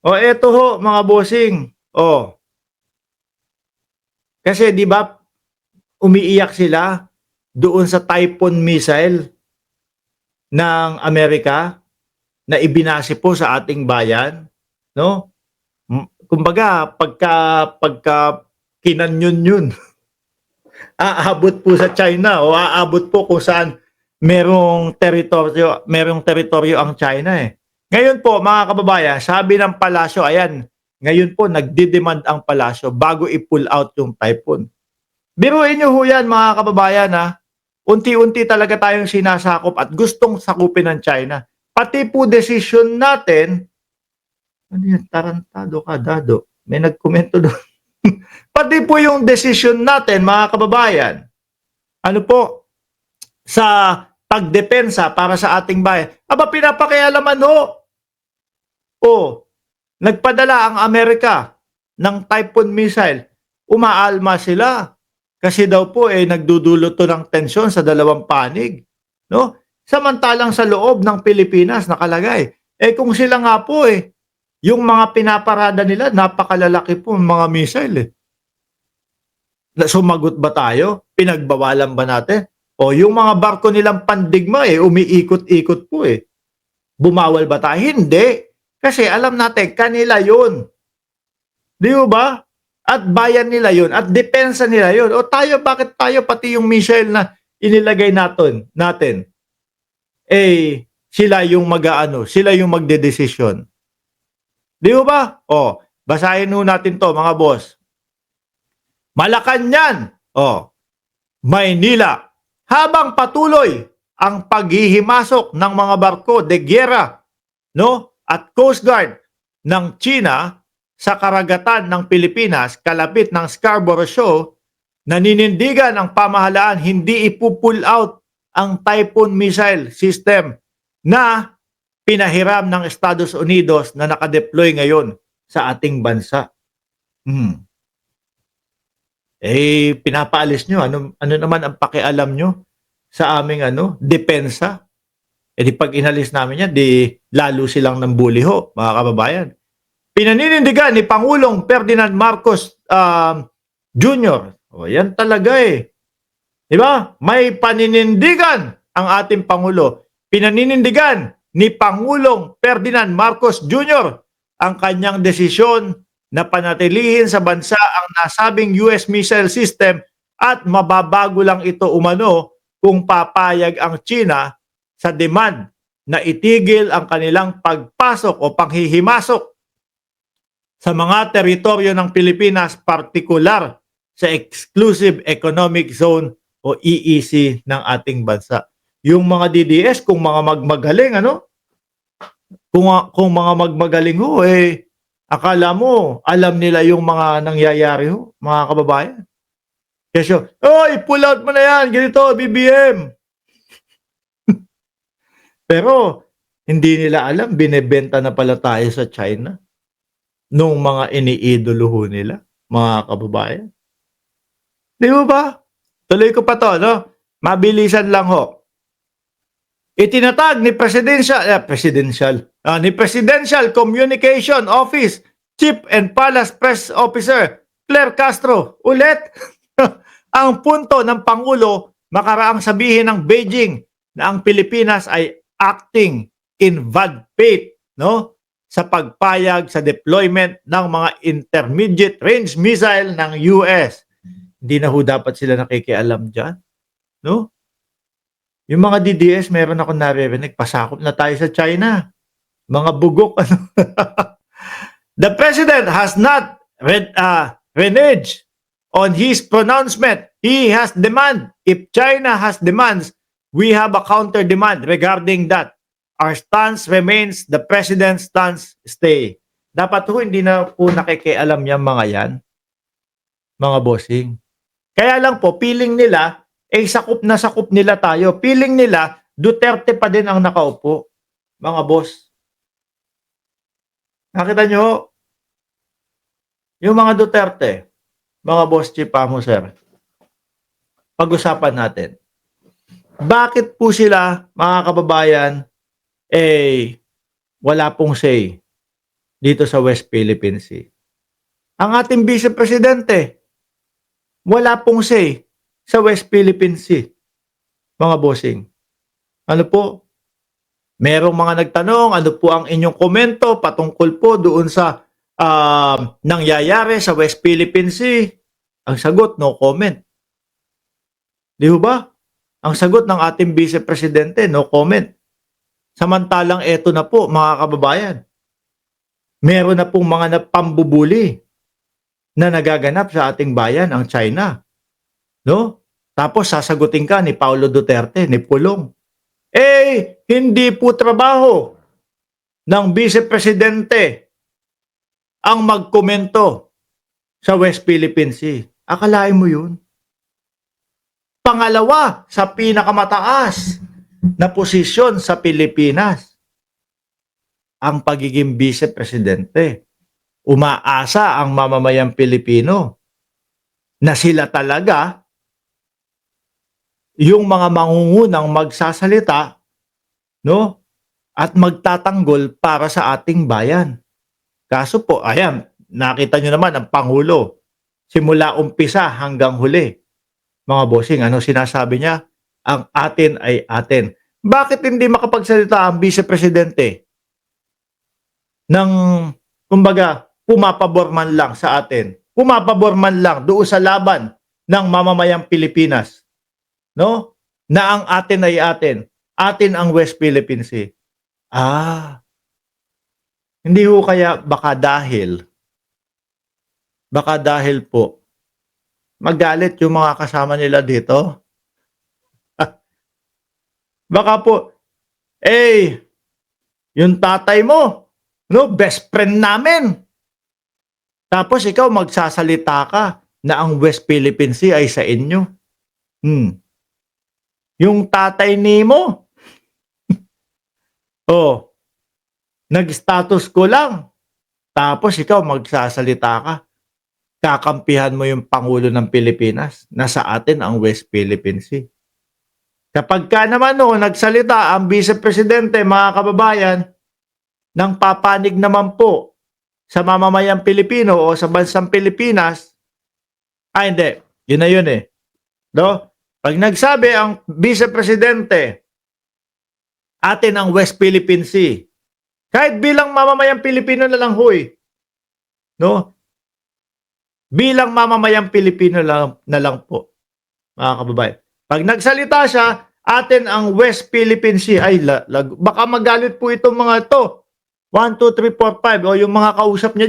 O eto ho mga bossing, kasi 'di ba umiiyak sila doon sa Typhoon missile ng Amerika na ibinase po sa ating bayan, 'no? Kumbaga pagka kinanyon yun, aabot po sa China o aabot po kung saan merong teritoryo ang China, eh. Ngayon po mga kababayan, sabi ng palasyo, ayan, ngayon po nagde-demand ang palasyo bago i-pull out yung Typhoon. Biruin niyo ho yan mga kababayan, ha. Unti-unti talaga tayong sinasakop at gustong sakupin ng China. Pati po desisyon natin, ano yan, tarantado ka, Dado. May nagkomento doon. Pati po yung desisyon natin mga kababayan, ano po, sa pagdepensa para sa ating bayan, aba pinapakialaman ho. Nagpadala ang Amerika ng Typhoon missile. Umaalma sila. Kasi daw po nagdudulot to ng tensyon sa dalawang panig, no? Samantalang sa loob ng Pilipinas nakalagay. Kung sila nga po yung mga pinaparada nila napakalalaki po mga missile. Sumagot ba tayo? Pinagbawalan ba natin? Yung mga barko nilang pandigma umiikot-ikot po Bumawal ba tayo? Hindi. Kasi alam natin kanila 'yun. Di ba? At bayan nila yun, at depensa nila yun. O tayo, bakit tayo pati yung missile na inilagay natin, sila yung sila yung magdedesisyon. Di ba? Basahin ho natin to mga boss. Malacanang, Maynila, habang patuloy ang paghihimasok ng mga barko de guerra, no, at Coast Guard ng China sa karagatan ng Pilipinas, kalapit ng Scarborough Shoal, naninindigan ang pamahalaan hindi ipupull out ang Typhoon missile system na pinahiram ng Estados Unidos na nakadeploy ngayon sa ating bansa. Pinapaalis nyo. Ano naman ang pakialam nyo sa aming depensa? Di pag inalis namin yan, di lalo silang nambuli ho, mga kababayan. Pinaninindigan ni Pangulong Ferdinand Marcos Jr. Yan talaga Di ba? May paninindigan ang ating Pangulo. Pinaninindigan ni Pangulong Ferdinand Marcos Jr. ang kanyang desisyon na panatilihin sa bansa ang nasabing US missile system at mababago lang ito umano kung papayag ang China sa demand na itigil ang kanilang pagpasok o panghihimasok sa mga teritoryo ng Pilipinas, partikular sa Exclusive Economic Zone o EEZ ng ating bansa. Yung mga DDS, kung mga magmagaling, kung mga magmagaling ho, akala mo, alam nila yung mga nangyayari ho, mga kababayan. Kasi, pull out mo na yan, ganito, BBM. Pero, hindi nila alam, binebenta na pala tayo sa China nung mga iniidolo ho nila, mga kababayan. Di ba? Tuloy ko pa to, no? Mabilisan lang ho. Itinatag ni Presidential Communication Office Chief and Palace Press Officer Claire Castro ulit ang punto ng Pangulo makaraang sabihin ng Beijing na ang Pilipinas ay acting in bad faith, no? Sa pagpayag sa deployment ng mga intermediate range missile ng US. Hindi na ho dapat sila nakikialam dyan, no? Yung mga DDS, meron ako naririnig, pasakop na tayo sa China. Mga bugok, The President has not reneged on his pronouncement. He has demand. If China has demands, we have a counter demand regarding that. Our stance remains the President's stance stay. Dapat ho, hindi na po nakikialam yung mga yan, mga bossing. Kaya lang po, feeling nila, sakop na sakop nila tayo. Feeling nila, Duterte pa din ang nakaupo, mga boss. Nakita nyo, yung mga Duterte, mga boss chief mo, sir, pag-usapan natin. Bakit po sila, mga kababayan, wala pong say? dito sa West Philippine Sea. Ang ating Vice Presidente, wala pong say sa West Philippine Sea, mga bossing. Ano po? Merong mga nagtanong, ano po ang inyong komento patungkol po doon sa nangyayari sa West Philippine Sea? Ang sagot, no comment. Di ba? Ang sagot ng ating Vice Presidente, no comment. Samantalang eto na po, mga kababayan. Meron na pong mga pambubuli na nagaganap sa ating bayan, ang China. No? Tapos sasagutin ka ni Paulo Duterte, ni Pulong. Hindi po trabaho ng Vice Presidente ang magkomento sa West Philippine Sea. Akalain mo yun? Pangalawa sa pinakamataas na posisyon sa Pilipinas, ang pagiging Vice Presidente. Umaasa ang mamamayang Pilipino na sila talaga yung mga mangungunang magsasalita, no? At magtatanggol para sa ating bayan. Kaso po, ayan, nakita nyo naman ang Pangulo. Simula umpisa hanggang huli. Mga bossing, ano sinasabi niya? Ang atin ay atin. Bakit hindi makapagsalita ang Vice Presidente ng, kumbaga, pumapabor man lang sa atin? Pumapabor man lang doon sa laban ng mamamayang Pilipinas. No? Na ang atin ay atin. Atin ang West Philippine Sea. Hindi ho kaya baka dahil po magalit yung mga kasama nila dito? Baka po, yung tatay mo, no, best friend namin. Tapos ikaw magsasalita ka na ang West Philippine Sea ay sa inyo. Yung tatay nimo, nag-status ko lang. Tapos ikaw magsasalita ka. Kakampihan mo yung Pangulo ng Pilipinas na sa atin ang West Philippine Sea. Kapag ka naman nagsalita ang Vice Presidente, mga kababayan, nang papanig naman po sa mamamayang Pilipino o sa bansang Pilipinas, hindi. Yun na yun eh. No? Pag nagsabi ang Vice Presidente, atin ang West Philippine Sea, kahit bilang mamamayang Pilipino na lang huy, no? Bilang mamamayang Pilipino na lang po, mga kababayan. Pag nagsalita siya, atin ang West Philippine Sea, baka magalit po itong mga ito. 1, 2, 3, 4, 5, o yung mga kausap niya